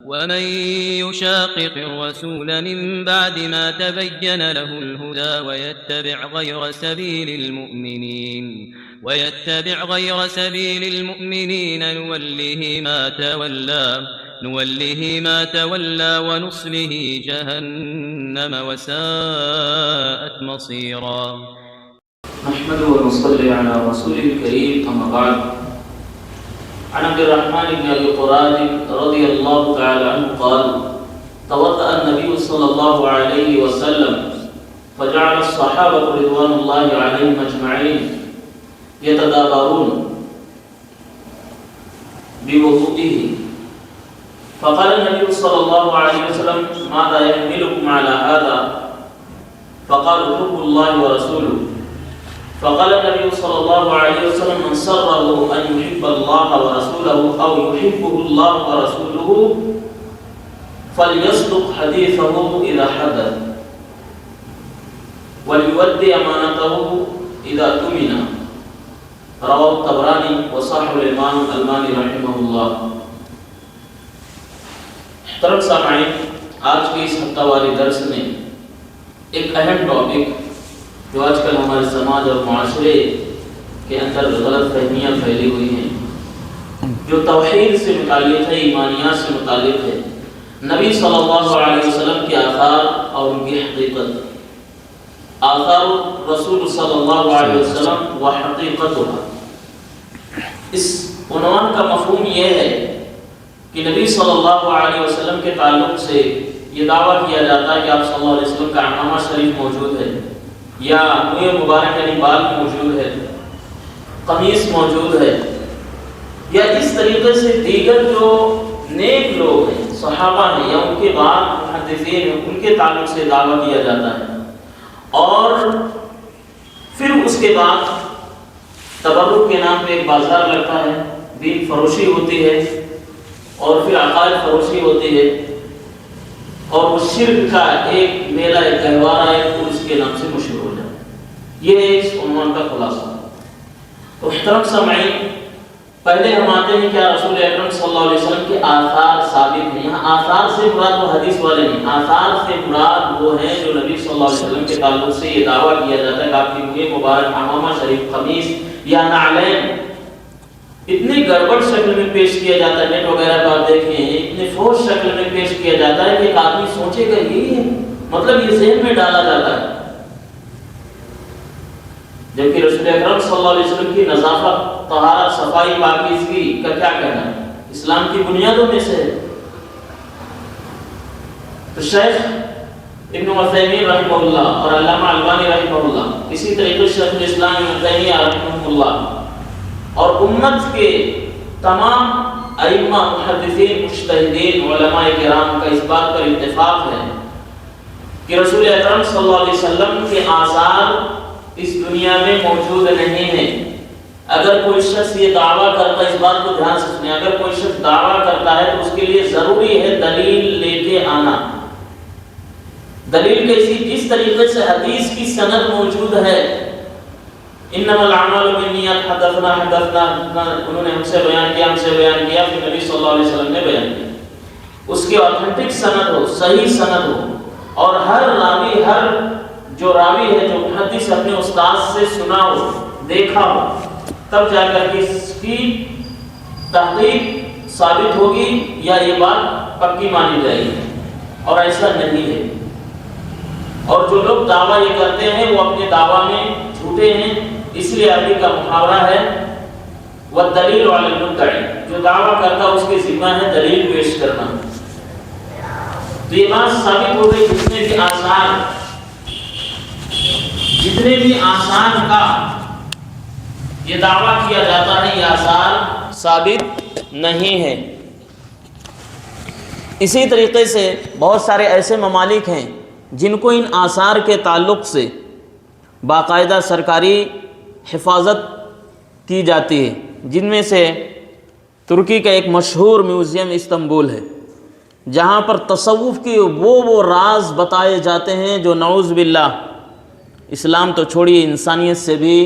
ومن يشاقق الرسول من بعد ما تبين له الهدى ويتبع غير سبيل المؤمنين نوله ما تولى ونصله جهنم وساءت مصيرا. نحمده ونصلي على رسوله الكريم. أما بعد، عن عبد الرحمن بن أبي قراد رضي الله تعالى عنه قال: توضأ النبي صلى الله عليه وسلم فجعل الصحابة رضوان الله عليهم أجمعين يتدابرون بوضوئه، فقال النبي صلى الله عليه وسلم: ماذا يحملكم على هذا؟ فقالوا: حب الله ورسوله. فقال النبي صلى الله عليه وسلم: من سره أن يحب الله ورسوله أو يحبه الله ورسوله فليصدق حديثه إذا حدث وليؤدي أمانته إذا اؤتمن. رواه الطبراني وصححه الإمام الألباني رحمه الله. محترم سامعین، آج کے اس ہفتہ والی درس میں ایک اہم ٹاپک جو آج کل ہمارے سماج اور معاشرے کے اندر غلط فہمیاں پھیلی ہوئی ہیں، جو توحید سے متعلق ہے، ایمانیات سے متعلق ہے، نبی صلی اللہ علیہ وسلم کے آثار اور ان کی حقیقت، آثار رسول صلی اللہ علیہ وسلم و حقیقتها. اس عنوان کا مفہوم یہ ہے کہ نبی صلی اللہ علیہ وسلم کے تعلق سے یہ دعویٰ کیا جاتا ہے کہ آپ صلی اللہ علیہ وسلم کا عمامہ شریف موجود ہے، یا منہ مبارک یعنی بال موجود ہے، قمیص موجود ہے، یا اس طریقے سے دیگر جو نیک لوگ ہیں، صحابہ ہیں یا ان کے بعد محدثین ہیں، ان کے تعلق سے دعویٰ کیا جاتا ہے. اور پھر اس کے بعد تبرک کے نام پہ ایک بازار لگتا ہے، دین فروشی ہوتی ہے، اور پھر عقائد فروشی ہوتی ہے، اور وہ شرک کا ایک میلہ، ایک تہوار آئے تو اس کے نام سے مشہور ہو جائے. یہ ہے اس عنوان کا خلاصہ. تو محترم سامعین، پہلے ہم آتے ہیں کہ رسول اکرم صلی اللہ علیہ وسلم کے آثار ثابت ہیں. یہاں آثار سے مراد وہ حدیث والے نہیں، آثار سے مراد وہ ہیں جو نبی صلی اللہ علیہ وسلم کے تعلق سے یہ دعویٰ کیا جاتا ہے کہ آپ کی منہ مبارک عمامہ شریف، قمیص یا نعلین اتنی گڑبڑ شکل میں پیش کیا جاتا ہے، نیٹ وغیرہ پر آپ دیکھیں اتنی فوش شکل میں پیش کیا جاتا ہے کہ ایک آدمی سوچے گا یہی ہے، مطلب یہ ذہن میں ڈالا جاتا ہے. جبکہ رسول اکرم صلی اللہ علیہ وسلم کی نظافت، طہارت، صفائی، پاکیزگی کا کیا کہنا ہے؟ اسلام کی بنیادوں میں سے ہے. تو شیخ ابن عثیمین رحمہ اللہ اور علامہ البانی رحمہ اللہ، اسی طریقے سے شیخ الاسلام ابن تیمیہ رحمہ اللہ اور امت کے تمام ائمہ، محدثین، مجتہدین، علماء کرام کا اس بات پر اتفاق ہے کہ رسول اکرم صلی اللہ علیہ وسلم کے آثار اس دنیا میں موجود نہیں ہیں. اگر کوئی شخص یہ دعویٰ کرتا ہے، اس بات کو دھیان سے سنیں، اگر کوئی شخص دعویٰ کرتا ہے تو اس کے لیے ضروری ہے دلیل لے کے آنا. دلیل کیسی؟ جس طریقے سے حدیث کی سند موجود ہے، انما الاعمال بالنیات، حدثنا انہوں نے ہم سے بیان کیا، پھر نبی صلی اللہ علیہ وسلم نے بیان کیا، اس کے اوتھینٹک سند ہو، صحیح سند ہو، اور ہر جو راوی ہے، جو محدث اپنے استاد سے سنا ہو، دیکھا ہو، تب جا کر کے اس کی تحقیق ثابت ہوگی یا یہ بات پکی مانی جائے گی. اور ایسا نہیں ہے. اور جو لوگ دعویٰ یہ کرتے ہیں وہ اپنے دعویٰ میں جھوٹے ہیں. اس لیے عربی کا محاورہ ہے وَالدَّلِيلُ عَلَى الْمُدَّعِ، جو دعویٰ کرتا اس کے ذمہ ہے دلیل پیش کرنا. تو یہ بات ثابت ہو گئی، جتنے بھی آثار کا یہ دعویٰ کیا جاتا ہے، یہ آثار ثابت نہیں ہے. اسی طریقے سے بہت سارے ایسے ممالک ہیں جن کو ان آثار کے تعلق سے باقاعدہ سرکاری حفاظت کی جاتی ہے، جن میں سے ترکی کا ایک مشہور میوزیم استنبول ہے، جہاں پر تصوف کے وہ راز بتائے جاتے ہیں جو نعوذ باللہ اسلام تو چھوڑیے انسانیت سے بھی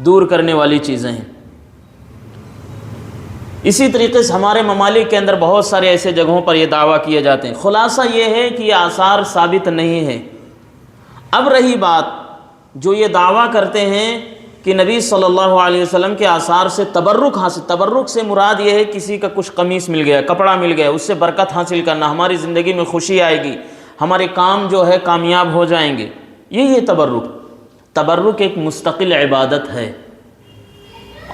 دور کرنے والی چیزیں ہیں. اسی طریقے سے ہمارے ممالک کے اندر بہت سارے ایسے جگہوں پر یہ دعویٰ کیے جاتے ہیں۔ خلاصہ یہ ہے کہ یہ آثار ثابت نہیں ہے۔ اب رہی بات جو یہ دعویٰ کرتے ہیں کہ نبی صلی اللہ علیہ وسلم کے آثار سے تبرک حاصل، تبرک سے مراد یہ ہے کسی کا کچھ قمیص مل گیا، کپڑا مل گیا، اس سے برکت حاصل کرنا، ہماری زندگی میں خوشی آئے گی، ہمارے کام جو ہے کامیاب ہو جائیں گے، یہ تبرک۔ تبرک ایک مستقل عبادت ہے،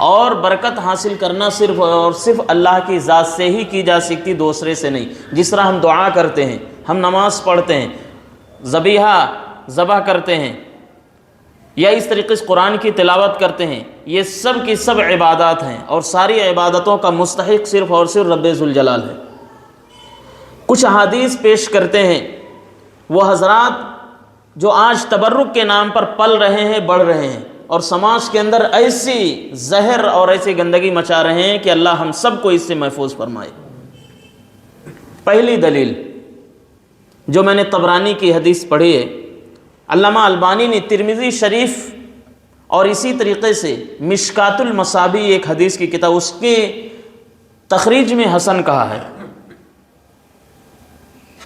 اور برکت حاصل کرنا صرف اور صرف اللہ کی ذات سے ہی کی جا سکتی، دوسرے سے نہیں۔ جس طرح ہم دعا کرتے ہیں، ہم نماز پڑھتے ہیں، ذبح کرتے ہیں، یا اس طریقے سے قرآن کی تلاوت کرتے ہیں، یہ سب کی سب عبادات ہیں، اور ساری عبادتوں کا مستحق صرف اور صرف رب ذوالجلال ہے۔ کچھ احادیث پیش کرتے ہیں وہ حضرات جو آج تبرک کے نام پر پل رہے ہیں، بڑھ رہے ہیں، اور سماج کے اندر ایسی زہر اور ایسی گندگی مچا رہے ہیں کہ اللہ ہم سب کو اس سے محفوظ فرمائے۔ پہلی دلیل جو میں نے طبرانی کی حدیث پڑھی ہے، علامہ البانی نے ترمذی شریف اور اسی طریقے سے مشکات المصابیح ایک حدیث کی کتاب، اس کے تخریج میں حسن کہا ہے۔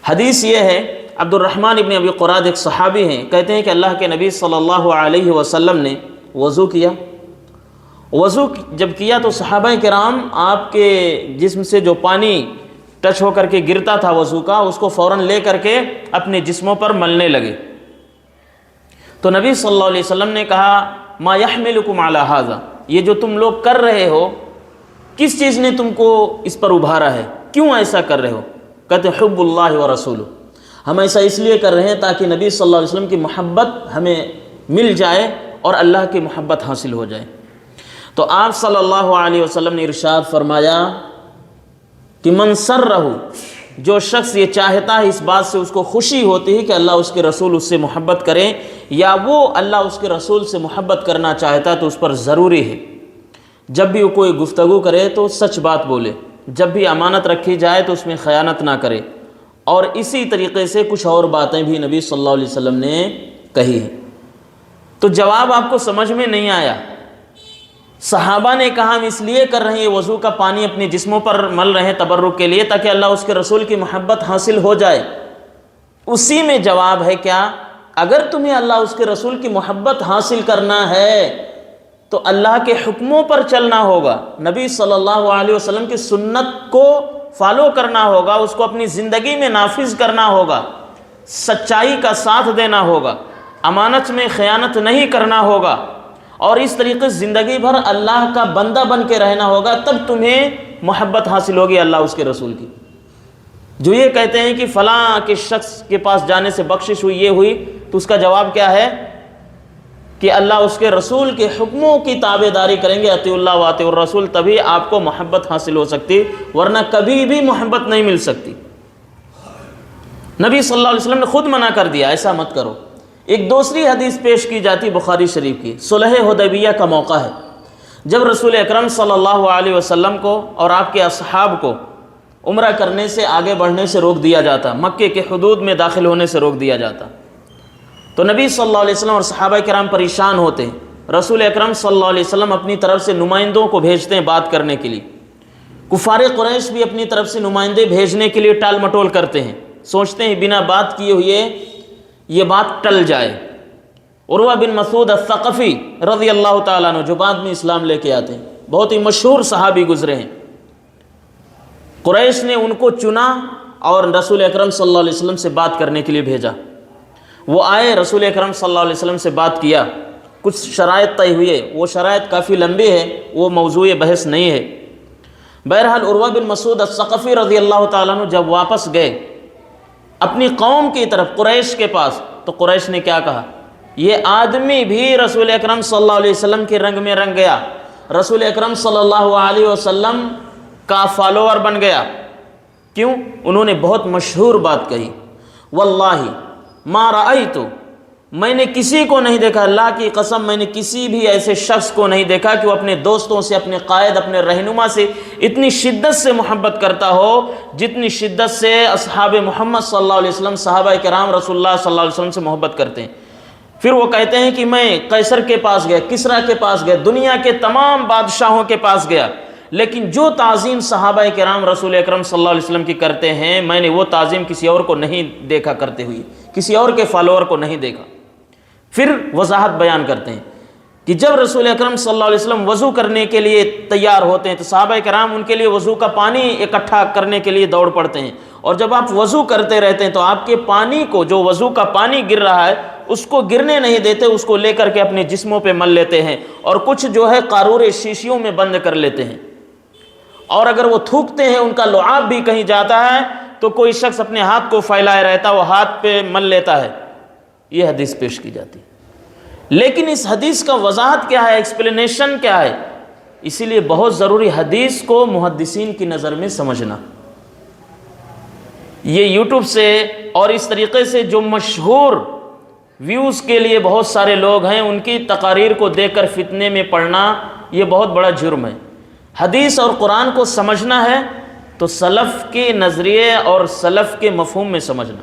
حدیث یہ ہے، عبد الرحمن ابن ابی قراد ایک صحابی ہیں، کہتے ہیں کہ اللہ کے نبی صلی اللہ علیہ وسلم نے وضو کیا۔ وضو جب کیا تو صحابہ کرام آپ کے جسم سے جو پانی ٹچ ہو کر کے گرتا تھا وضو کا، اس کو فوراً لے کر کے اپنے جسموں پر ملنے لگے۔ تو نبی صلی اللہ علیہ وسلم نے کہا ما یحملکم علی ھذا، یہ جو تم لوگ کر رہے ہو کس چیز نے تم کو اس پر ابھارا ہے، کیوں ایسا کر رہے ہو؟ کہتے حب اللہ و رسولہ، ہم ایسا اس لیے کر رہے ہیں تاکہ نبی صلی اللہ علیہ وسلم کی محبت ہمیں مل جائے اور اللہ کی محبت حاصل ہو جائے۔ تو آپ صلی اللہ علیہ وسلم نے ارشاد فرمایا کہ من سرہ، جو شخص یہ چاہتا ہے، اس بات سے اس کو خوشی ہوتی ہے کہ اللہ اس کے رسول اس سے محبت کریں، یا وہ اللہ اس کے رسول سے محبت کرنا چاہتا ہے، تو اس پر ضروری ہے جب بھی وہ کوئی گفتگو کرے تو سچ بات بولے، جب بھی امانت رکھی جائے تو اس میں خیانت نہ کرے، اور اسی طریقے سے کچھ اور باتیں بھی نبی صلی اللہ علیہ وسلم نے کہی ہیں۔ تو جواب آپ کو سمجھ میں نہیں آیا۔ صحابہ نے کہا ہم اس لیے کر رہے ہیں، وضو کا پانی اپنے جسموں پر مل رہے ہیں تبرک کے لیے تاکہ اللہ اس کے رسول کی محبت حاصل ہو جائے۔ اسی میں جواب ہے کیا؟ اگر تمہیں اللہ اس کے رسول کی محبت حاصل کرنا ہے تو اللہ کے حکموں پر چلنا ہوگا، نبی صلی اللہ علیہ وسلم کی سنت کو فالو کرنا ہوگا، اس کو اپنی زندگی میں نافذ کرنا ہوگا، سچائی کا ساتھ دینا ہوگا، امانت میں خیانت نہیں کرنا ہوگا، اور اس طریقے سے زندگی بھر اللہ کا بندہ بن کے رہنا ہوگا، تب تمہیں محبت حاصل ہوگی اللہ اس کے رسول کی۔ جو یہ کہتے ہیں کہ فلاں کے شخص کے پاس جانے سے بخشش ہوئی، یہ ہوئی، تو اس کا جواب کیا ہے کہ اللہ اس کے رسول کے حکموں کی تابع داری کریں گے، اطیعوا اللہ واطیعوا الرسول، تبھی آپ کو محبت حاصل ہو سکتی، ورنہ کبھی بھی محبت نہیں مل سکتی۔ نبی صلی اللہ علیہ وسلم نے خود منع کر دیا ایسا مت کرو۔ ایک دوسری حدیث پیش کی جاتی بخاری شریف کی، صلح حدیبیہ کا موقع ہے، جب رسول اکرم صلی اللہ علیہ وسلم کو اور آپ کے اصحاب کو عمرہ کرنے سے آگے بڑھنے سے روک دیا جاتا، مکے کے حدود میں داخل ہونے سے روک دیا جاتا، تو نبی صلی اللہ علیہ وسلم اور صحابہ کرام پریشان ہوتے ہیں۔ رسول اکرم صلی اللہ علیہ وسلم اپنی طرف سے نمائندوں کو بھیجتے ہیں بات کرنے کے لیے، کفار قریش بھی اپنی طرف سے نمائندے بھیجنے کے لیے ٹال مٹول کرتے ہیں، سوچتے ہیں بنا بات کیے ہوئے یہ بات ٹل جائے۔ عروہ بن مسعود الثقفی رضی اللہ تعالیٰ عنہ جو بعد میں اسلام لے کے آتے ہیں، بہت ہی مشہور صحابی گزرے ہیں، قریش نے ان کو چنا اور رسول اکرم صلی اللہ علیہ وسلم سے بات کرنے کے لیے بھیجا۔ وہ آئے، رسول اکرم صلی اللہ علیہ وسلم سے بات کیا، کچھ شرائط طے ہوئے، وہ شرائط کافی لمبی ہے، وہ موضوع بحث نہیں ہے۔ بہرحال عروہ بن مسعود الثقفی رضی اللہ تعالیٰ عنہ جب واپس گئے اپنی قوم کی طرف قریش کے پاس، تو قریش نے کیا کہا؟ یہ آدمی بھی رسول اکرم صلی اللہ علیہ وسلم کے رنگ میں رنگ گیا، رسول اکرم صلی اللہ علیہ وسلم کا فالوور بن گیا۔ کیوں؟ انہوں نے بہت مشہور بات کہی، واللہ ما رأیت، میں نے کسی کو نہیں دیکھا، اللہ کی قسم میں نے کسی بھی ایسے شخص کو نہیں دیکھا کہ وہ اپنے دوستوں سے، اپنے قائد، اپنے رہنما سے اتنی شدت سے محبت کرتا ہو جتنی شدت سے اصحاب محمد صلی اللہ علیہ وسلم، صحابہ کرام رسول اللہ صلی اللہ علیہ وسلم سے محبت کرتے ہیں۔ پھر وہ کہتے ہیں کہ میں قیصر کے پاس گیا، کسریٰ کے پاس گیا، دنیا کے تمام بادشاہوں کے پاس گیا، لیکن جو تعظیم صحابہ کرام رسول اکرم صلی اللہ علیہ وسلم کی کرتے ہیں، میں نے وہ تعظیم کسی اور کو نہیں دیکھا کرتے ہوئی، کسی اور کے فالوور کو نہیں دیکھا۔ پھر وضاحت بیان کرتے ہیں کہ جب رسول اکرم صلی اللہ علیہ وسلم وضو کرنے کے لیے تیار ہوتے ہیں تو صحابہ کرام ان کے لیے وضو کا پانی اکٹھا کرنے کے لیے دوڑ پڑتے ہیں، اور جب آپ وضو کرتے رہتے ہیں تو آپ کے پانی کو، جو وضو کا پانی گر رہا ہے اس کو گرنے نہیں دیتے، اس کو لے کر کے اپنے جسموں پہ مل لیتے ہیں، اور کچھ جو ہے قارور شیشیوں میں بند کر لیتے ہیں، اور اگر وہ تھوکتے ہیں ان کا لعاب بھی کہیں جاتا ہے تو کوئی شخص اپنے ہاتھ کو پھیلائے رہتا ہے، وہ ہاتھ پہ مل لیتا ہے۔ یہ حدیث پیش کی جاتی ہے، لیکن اس حدیث کا وضاحت کیا ہے، ایکسپلینیشن کیا ہے؟ اسی لیے بہت ضروری حدیث کو محدثین کی نظر میں سمجھنا۔ یہ یوٹیوب سے اور اس طریقے سے جو مشہور ویوز کے لیے بہت سارے لوگ ہیں، ان کی تقاریر کو دیکھ کر فتنے میں پڑنا یہ بہت بڑا جرم ہے۔ حدیث اور قرآن کو سمجھنا ہے تو سلف کے نظریے اور سلف کے مفہوم میں سمجھنا۔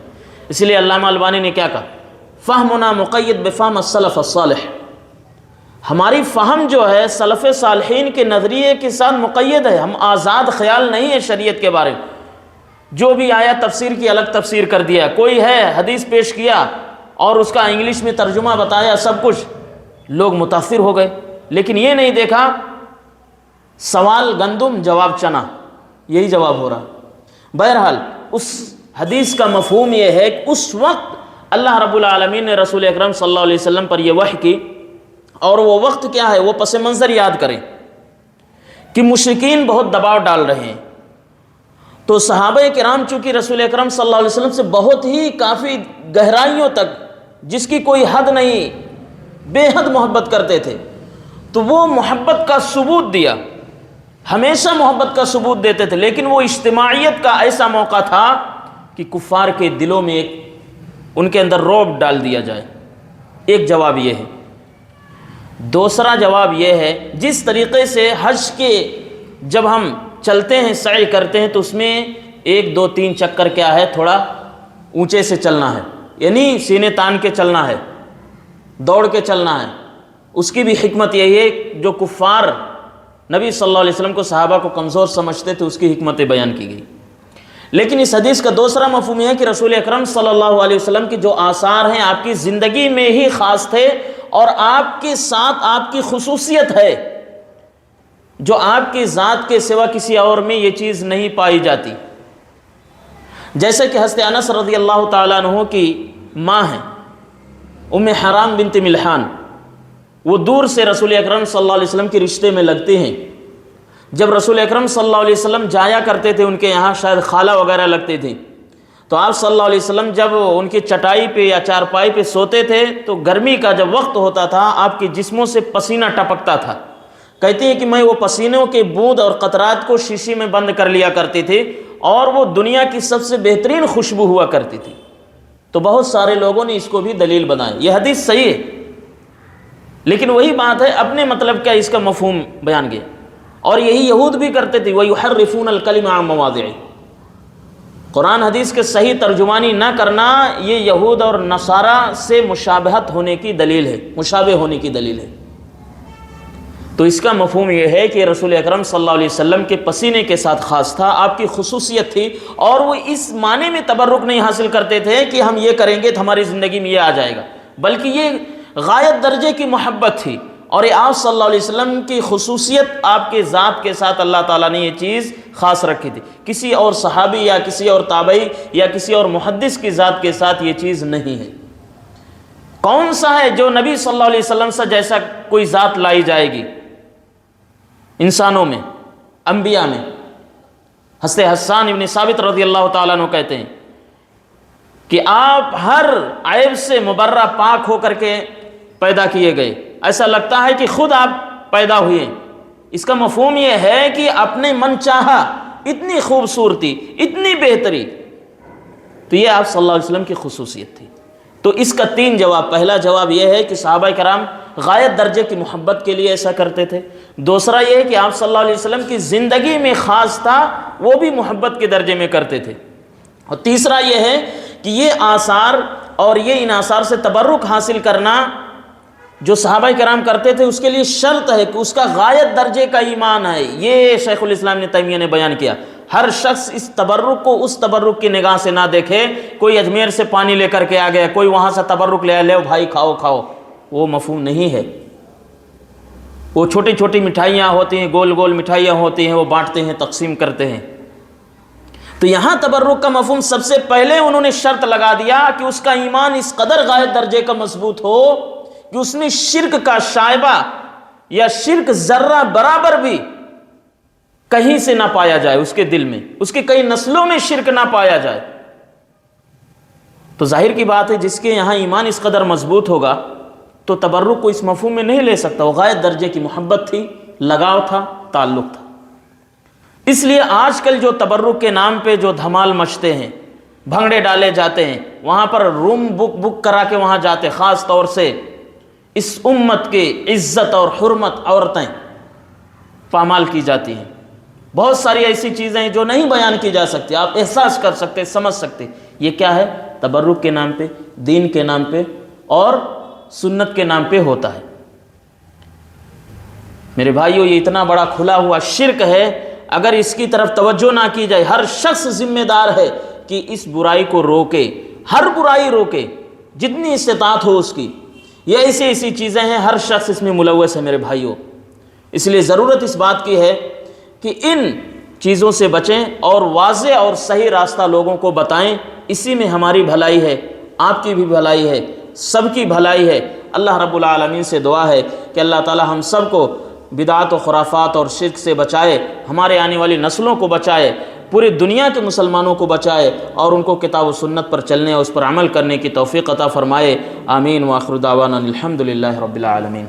اس لیے علامہ البانی نے کیا کہا، فہمنا مقید بفہم السلف الصالح، ہماری فہم جو ہے سلف صالحین کے نظریے کے ساتھ مقید ہے، ہم آزاد خیال نہیں ہے شریعت کے بارے میں۔ جو بھی آیا تفسیر کی الگ تفسیر کر دیا، کوئی ہے حدیث پیش کیا اور اس کا انگلش میں ترجمہ بتایا، سب کچھ، لوگ متاثر ہو گئے، لیکن یہ نہیں دیکھا سوال گندم جواب چنا، یہی جواب ہو رہا۔ بہرحال اس حدیث کا مفہوم یہ ہے کہ اس وقت اللہ رب العالمین نے رسول اکرم صلی اللہ علیہ وسلم پر یہ وحی کی، اور وہ وقت کیا ہے، وہ پس منظر یاد کریں کہ مشرکین بہت دباؤ ڈال رہے ہیں، تو صحابہ کرام چونکہ رسول اکرم صلی اللہ علیہ وسلم سے بہت ہی کافی گہرائیوں تک، جس کی کوئی حد نہیں، بے حد محبت کرتے تھے، تو وہ محبت کا ثبوت دیا، ہمیشہ محبت کا ثبوت دیتے تھے، لیکن وہ اجتماعیت کا ایسا موقع تھا کہ کفار کے دلوں میں ان کے اندر رعب ڈال دیا جائے۔ ایک جواب یہ ہے۔ دوسرا جواب یہ ہے، جس طریقے سے حج کے جب ہم چلتے ہیں، سعی کرتے ہیں، تو اس میں 1 2 3 چکر کیا ہے، تھوڑا اونچے سے چلنا ہے، یعنی سینے تان کے چلنا ہے، دوڑ کے چلنا ہے۔ اس کی بھی حکمت یہی ہے، جو کفار نبی صلی اللہ علیہ وسلم کو، صحابہ کو کمزور سمجھتے تھے، اس کی حکمتیں بیان کی گئی۔ لیکن اس حدیث کا دوسرا مفہوم یہ ہے کہ رسول اکرم صلی اللہ علیہ وسلم کی جو آثار ہیں آپ کی زندگی میں ہی خاص تھے، اور آپ کے ساتھ آپ کی خصوصیت ہے جو آپ کی ذات کے سوا کسی اور میں یہ چیز نہیں پائی جاتی۔ جیسے کہ حضرت انس رضی اللہ تعالیٰ عنہ کی ماں ہیں ام حرام بنت ملحان، وہ دور سے رسول اکرم صلی اللہ علیہ وسلم کے رشتے میں لگتے ہیں۔ جب رسول اکرم صلی اللہ علیہ وسلم جایا کرتے تھے ان کے یہاں، شاید خالہ وغیرہ لگتے تھے، تو آپ صلی اللہ علیہ وسلم جب ان کی چٹائی پہ یا چارپائی پہ سوتے تھے تو گرمی کا جب وقت ہوتا تھا آپ کے جسموں سے پسینہ ٹپکتا تھا۔ کہتے ہیں کہ میں وہ پسینوں کے بوند اور قطرات کو شیشی میں بند کر لیا کرتے تھے، اور وہ دنیا کی سب سے بہترین خوشبو ہوا کرتی تھی۔ تو بہت سارے لوگوں نے اس کو بھی دلیل بنایا۔ یہ حدیث صحیح ہے، لیکن وہی بات ہے، اپنے مطلب کیا اس کا مفہوم بیان کیا، اور یہی یہود بھی کرتے تھے، وَيُحَرِّفُونَ الْكَلِمَ عَن مَّوَاضِعِهِ۔ قرآن حدیث کے صحیح ترجمانی نہ کرنا یہ یہود اور نصارہ سے مشابہت ہونے کی دلیل ہے، مشابہ ہونے کی دلیل ہے۔ تو اس کا مفہوم یہ ہے کہ رسول اکرم صلی اللہ علیہ وسلم کے پسینے کے ساتھ خاص تھا، آپ کی خصوصیت تھی، اور وہ اس معنی میں تبرک نہیں حاصل کرتے تھے کہ ہم یہ کریں گے تو ہماری زندگی میں یہ آ جائے گا، بلکہ یہ غایت درجے کی محبت تھی، اور یہ آپ صلی اللہ علیہ وسلم کی خصوصیت، آپ کے ذات کے ساتھ اللہ تعالیٰ نے یہ چیز خاص رکھی تھی، کسی اور صحابی یا کسی اور تابعی یا کسی اور محدث کی ذات کے ساتھ یہ چیز نہیں ہے۔ کون سا ہے جو نبی صلی اللہ علیہ وسلم سے جیسا کوئی ذات لائی جائے گی انسانوں میں، انبیاء میں؟ حضرت حسان ابن ثابت رضی اللہ تعالیٰ عنہ کہتے ہیں کہ آپ ہر عیب سے مبرہ پاک ہو کر کے پیدا کیے گئے، ایسا لگتا ہے کہ خود آپ پیدا ہوئے۔ اس کا مفہوم یہ ہے کہ اپنے من چاہا، اتنی خوبصورتی، اتنی بہتری، تو یہ آپ صلی اللہ علیہ وسلم کی خصوصیت تھی۔ تو اس کا 3 جواب۔ پہلا جواب یہ ہے کہ صحابہ کرام غایت درجے کی محبت کے لیے ایسا کرتے تھے۔ دوسرا یہ ہے کہ آپ صلی اللہ علیہ وسلم کی زندگی میں خاص تھا، وہ بھی محبت کے درجے میں کرتے تھے۔ اور تیسرا یہ ہے کہ یہ آثار اور یہ ان آثار سے تبرک حاصل کرنا جو صحابہ کرام کرتے تھے اس کے لیے شرط ہے کہ اس کا غایت درجے کا ایمان ہے. یہ شیخ الاسلام ابن تیمیہ نے بیان کیا. ہر شخص اس تبرک کو اس تبرک کی نگاہ سے نہ دیکھے. کوئی اجمیر سے پانی لے کر کے آ گیا, کوئی وہاں سے تبرک لے آیا, لے بھائی کھاؤ کھاؤ, وہ مفہوم نہیں ہے. وہ چھوٹی چھوٹی مٹھائیاں ہوتی ہیں, گول گول مٹھائیاں ہوتی ہیں, وہ بانٹتے ہیں, تقسیم کرتے ہیں. تو یہاں تبرک کا مفہوم سب سے پہلے انہوں نے شرط لگا دیا کہ اس کا ایمان اس قدر غایت درجے کا مضبوط ہو کہ اس میں شرک کا شائبہ یا شرک ذرہ برابر بھی کہیں سے نہ پایا جائے, اس کے دل میں, اس کے کئی نسلوں میں شرک نہ پایا جائے. تو ظاہر کی بات ہے جس کے یہاں ایمان اس قدر مضبوط ہوگا تو تبرک کو اس مفہوم میں نہیں لے سکتا. وہ غایت درجے کی محبت تھی, لگاؤ تھا, تعلق تھا. اس لیے آج کل جو تبرک کے نام پہ جو دھمال مچتے ہیں, بھنگڑے ڈالے جاتے ہیں, وہاں پر روم بک کرا کے وہاں جاتے, خاص طور سے اس امت کے عزت اور حرمت عورتیں پامال کی جاتی ہیں. بہت ساری ایسی چیزیں ہیں جو نہیں بیان کی جا سکتی, آپ احساس کر سکتے, سمجھ سکتے. یہ کیا ہے؟ تبرک کے نام پہ, دین کے نام پہ اور سنت کے نام پہ ہوتا ہے. میرے بھائیو, یہ اتنا بڑا کھلا ہوا شرک ہے. اگر اس کی طرف توجہ نہ کی جائے, ہر شخص ذمہ دار ہے کہ اس برائی کو روکے, ہر برائی روکے جتنی استطاعت ہو اس کی. یہ ایسی چیزیں ہیں, ہر شخص اس میں ملوث ہے میرے بھائیو. اس لیے ضرورت اس بات کی ہے کہ ان چیزوں سے بچیں اور واضح اور صحیح راستہ لوگوں کو بتائیں. اسی میں ہماری بھلائی ہے, آپ کی بھی بھلائی ہے, سب کی بھلائی ہے. اللہ رب العالمین سے دعا ہے کہ اللہ تعالی ہم سب کو بدعات و خرافات اور شرک سے بچائے, ہمارے آنے والی نسلوں کو بچائے, پوری دنیا کے مسلمانوں کو بچائے اور ان کو کتاب و سنت پر چلنے اور اس پر عمل کرنے کی توفیق عطا فرمائے. آمین. وآخر دعوانا الحمد للہ رب العالمین.